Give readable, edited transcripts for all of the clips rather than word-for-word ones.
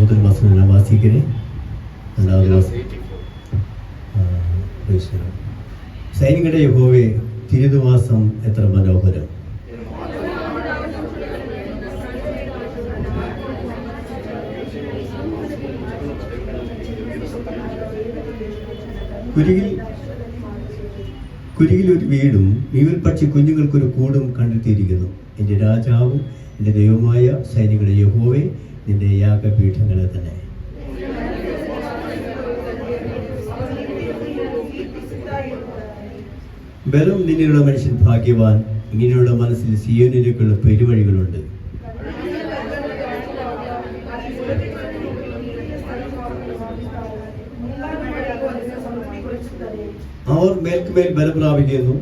முதல் வசனம் நான் வாசிக்கிறேன். ரெண்டாவது வசனம். സൈനികരുടെ യഹോവേ, തിരുനിവാസം എത്ര മനോഹരം. കുരികിൽ ഒരു വീടും മീവൽ പക്ഷി കുഞ്ഞുങ്ങൾക്കൊരു കൂടും കണ്ടെത്തിയിരിക്കുന്നു. എൻ്റെ രാജാവും എൻ്റെ ദൈവമായ സൈനികരുടെ യഹോവേ, നിന്റെ യാഗപീഠങ്ങളെ തന്നെ. ബലം നിന്നിലുള്ള മനുഷ്യൻ ഭാഗ്യവാൻ. ഇങ്ങനെയുള്ള മനസ്സിൽ സിയോനിലേക്കുള്ള പെരുവഴികളുണ്ട്. അവർ മേൽക്കുമേൽ ബലം പ്രാപിക്കുന്നു.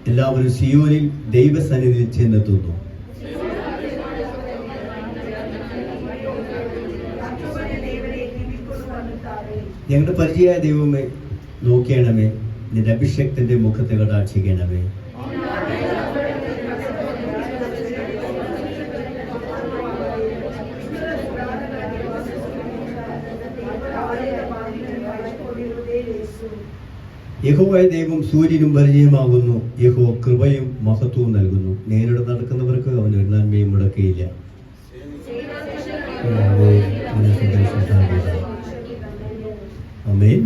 എല്ലാവരും സിയോനിൽ ദൈവസന്നിധിയിൽ ചെന്നെത്തുന്നു. ഞങ്ങളുടെ പരിചയായ ദൈവമേ, നോക്കിയണമേ. നിന്റെ അഭിഷേകത്തിന്റെ മുഖത്തെ കടാക്ഷിക്കണമേ. യഹോവയായ ദൈവം സൂര്യനും പരിചയമാകുന്നു. യഹോവ കൃപയും മഹത്വവും നൽകുന്നു. നേരിടെ നടക്കുന്നവർക്ക് അവൻ ഒരു നന്മയും മുടക്കിയില്ല. ആമേൻ.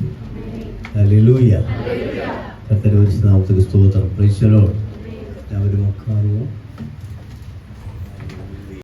ഹല്ലേലൂയ. കർത്തരുടെ നാമത്തിന് സ്തോത്രം. Praise the Lord. എല്ലാവരും ഉൾക്കാണുമോ?